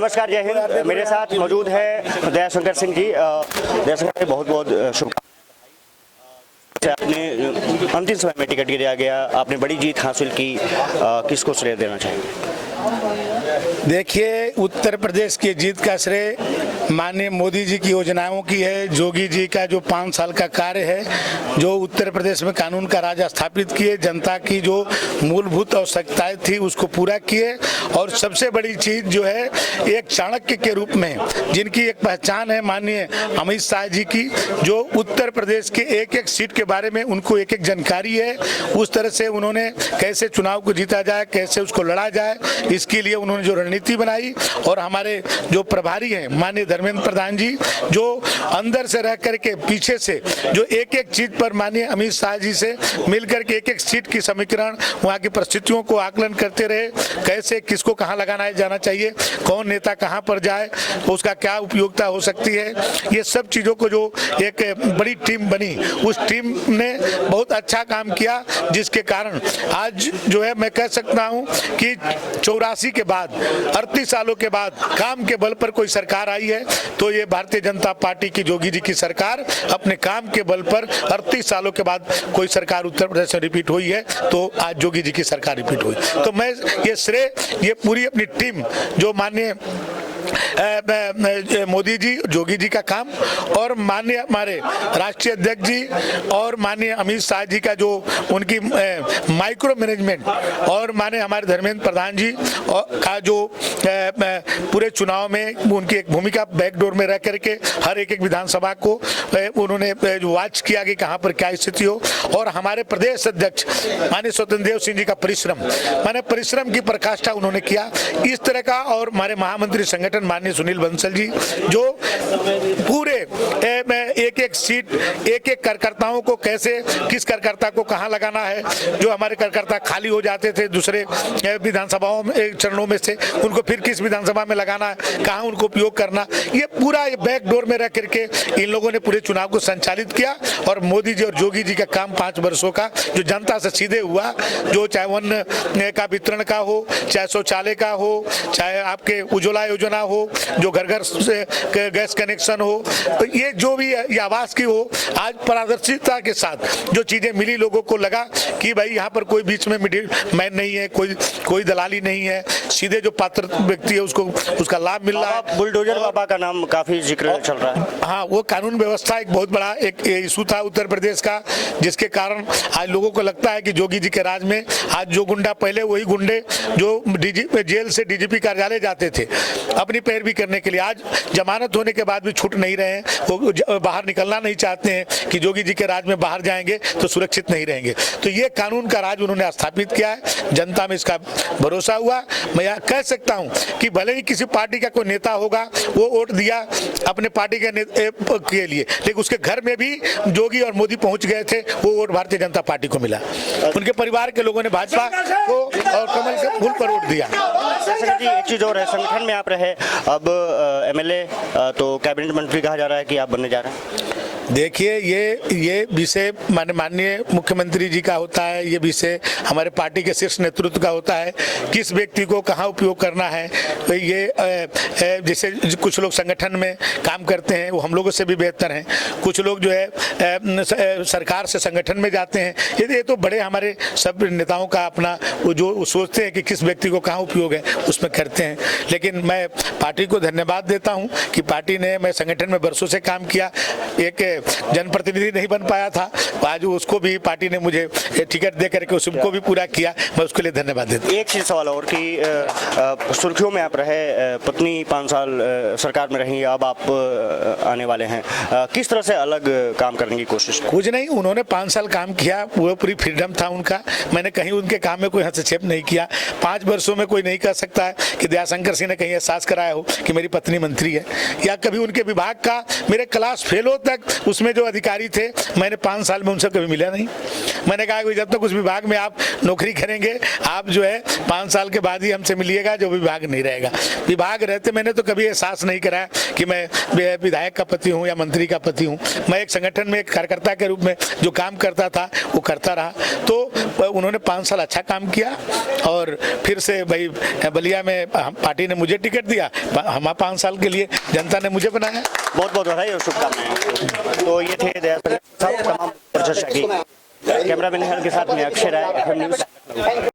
नमस्कार, जय हिंद। मेरे साथ मौजूद है दयाशंकर सिंह जी। दयाशंकर जी, बहुत बहुत शुभकामनाएं। आपने अंतिम समय में टिकट गिराया गया, आपने बड़ी जीत हासिल की, किसको श्रेय देना चाहिए? देखिए, उत्तर प्रदेश की जीत का श्रेय माननीय मोदी जी की योजनाओं की है। योगी जी का जो 5 साल का कार्य है, जो उत्तर प्रदेश में कानून का राज स्थापित किए, जनता की जो मूलभूत आवश्यकताएं थी उसको पूरा किए, और सबसे बड़ी चीज जो है, एक चाणक्य के रूप में जिनकी एक पहचान है माननीय अमित शाह जी की, जो उत्तर प्रदेश के एक एक सीट के बारे में उनको एक एक जानकारी है। उस तरह से उन्होंने कैसे चुनाव को जीता जाए, कैसे उसको लड़ा जाए, इसके लिए उन्होंने जो रणनीति बनाई। और हमारे जो प्रभारी हैं माननीय धर्मेंद्र प्रधान जी, जो अंदर से रह करके पीछे से जो एक एक चीज पर माननीय अमित शाह जी से मिलकर के एक एक सीट की समीकरण, वहाँ की परिस्थितियों को आकलन करते रहे, कैसे किसको कहाँ लगाना जाना चाहिए, कौन नेता कहाँ पर जाए, उसका क्या उपयोगिता हो सकती है, ये सब चीजों को जो एक बड़ी टीम बनी, उस टीम ने बहुत अच्छा काम किया, जिसके कारण आज जो है मैं कह सकता हूँ कि 84 के बाद 38 सालों के बाद काम के बल पर कोई सरकार आई है, तो ये भारतीय जनता पार्टी की योगी जी की सरकार अपने काम के बल पर 38 सालों के बाद कोई सरकार उत्तर प्रदेश में रिपीट हुई है, तो आज योगी जी की सरकार रिपीट हुई। तो मैं ये श्रेय ये पूरी अपनी टीम जो माननीय मोदी जी, योगी जी का काम, और माननीय हमारे राष्ट्रीय अध्यक्ष जी और माननीय अमित शाह जी का जो उनकी माइक्रो मैनेजमेंट, और माननीय हमारे धर्मेंद्र प्रधान जी का जो पूरे चुनाव में उनकी एक भूमिका, बैकडोर में रह करके हर एक विधानसभा को उन्होंने वॉच किया कि कहाँ पर क्या स्थिति हो, और हमारे प्रदेश अध्यक्ष माननीय स्वतंत्र देव सिंह जी का परिश्रम की पराकाष्ठा उन्होंने किया इस तरह का। और हमारे महामंत्री संगठन माननीय सुनील बंसल जी, जो पूरे एक एक सीट, एक एक कार्यकर्ताओं को कैसे, किस कार्यकर्ता को कहां लगाना है, जो हमारे कार्यकर्ता खाली हो जाते थे दूसरे विधानसभाओं में, चरणों में से, उनको फिर किस विधानसभा में लगाना है, कहां उनको उपयोग करना, ये पूरा बैकडोर में रह करके इन लोगों ने पूरे चुनाव को संचालित किया। और मोदी जी और योगी जी का काम 5 वर्षों का जो जनता से सीधे हुआ, जो चाहे वन का वितरण का हो, चाहे शौचालय का हो, चाहे आपके उज्ज्वला योजना हो, जो घर घर से गैस कनेक्शन हो, तो ये जो भी आवास की हो, आज पारदर्शिता के साथ जो चीजें मिली, लोगों को लगा कि भाई यहाँ पर कोई बीच में मिडिल मैन नहीं है, कोई दलाली नहीं है, सीधे जो पात्र व्यक्ति है उसको उसका लाभ मिल रहा है। बुलडोजर बाबा का नाम काफी जिक्र चल रहा है। हाँ, वो कानून व्यवस्था एक बहुत बड़ा एक इशू था उत्तर प्रदेश का, जिसके कारण आज लोगों को लगता है कि योगी जी के राज में आज जो गुंडा, पहले वही गुंडे जो जेल से डीजीपी कार्यालय जाते थे अपनी पैरवी करने के लिए, आज जमानत होने के बाद भी छूट नहीं रहे हैं, वो बाहर निकलना नहीं चाहते हैं कि योगी जी के राज में बाहर जाएंगे तो सुरक्षित नहीं रहेंगे। तो ये कानून का राज उन्होंने स्थापित किया है, जनता में इसका भरोसा हुआ। मैं यह कह सकता हूं कि भले ही किसी पार्टी का कोई नेता होगा, वो वोट दिया अपने पार्टी के लिए, लेकिन उसके घर में भी योगी और मोदी पहुंच गए थे, वो वोट भारतीय जनता पार्टी को मिला। उनके परिवार के लोगों ने भाजपा को और कमल के फूल पर वोट दिया। एक चीज और है, संगठन में आप रहे, अब एमएलए तो कैबिनेट मंत्री कहा जा रहा है कि आप बनने जा रहे हैं। देखिए, ये विषय माननीय मुख्यमंत्री जी का होता है, ये विषय हमारे पार्टी के शीर्ष नेतृत्व का होता है, किस व्यक्ति को कहाँ उपयोग करना है। तो ये जैसे कुछ लोग संगठन में काम करते हैं, वो हम लोगों से भी बेहतर हैं, कुछ लोग जो है सरकार से संगठन में जाते हैं, ये तो बड़े हमारे सब नेताओं का अपना वो जो सोचते हैं कि किस व्यक्ति को कहाँ उपयोग है उसमें करते हैं। लेकिन मैं पार्टी को धन्यवाद देता हूँ कि पार्टी ने, मैं संगठन में वर्षों से काम किया, एक जनप्रतिनिधि नहीं बन पाया था, आज उसको भी पार्टी ने मुझे टिकट दे करके उसको भी पूरा किया, मैं उसके लिए धन्यवाद देता हूं। एक चीज सवाल और कि सुर्खियों में आप रहे, पत्नी 5 साल सरकार में रही, अब आप आने वाले हैं, किस तरह से अलग काम करने की कोशिश? कुछ नहीं, उन्होंने 5 साल काम किया, वो पूरी फ्रीडम था उनका, मैंने कहीं उनके काम में कोई हस्तक्षेप नहीं किया। 5 वर्षों में कोई नहीं कह सकता है कि दयाशंकर सिंह ने कहीं एहसास कराया हो कि मेरी पत्नी मंत्री है, या कभी उनके विभाग का मेरे क्लास फेलो तक उसमें जो अधिकारी थे मैंने 5 साल में उनसे कभी मिला नहीं। मैंने कहा कि जब तक उस विभाग में आप नौकरी करेंगे आप जो है 5 साल के बाद ही हमसे मिलिएगा, जो विभाग नहीं रहेगा। विभाग रहते मैंने तो कभी एहसास नहीं कराया कि मैं विधायक का पति हूँ या मंत्री का पति हूँ। मैं एक संगठन में एक कार्यकर्ता के रूप में जो काम करता था वो करता रहा। तो उन्होंने 5 साल अच्छा काम किया और फिर से भाई बलिया में पार्टी ने मुझे टिकट दिया, हम 5 साल के लिए जनता ने मुझे बनाया। बहुत बहुत बधाई और शुभकामनाएं। तो ये थे दयाल साहब तमाम चर्चा की। कैमरामैन निहाल के साथ में अक्षय राय, FM न्यूज़।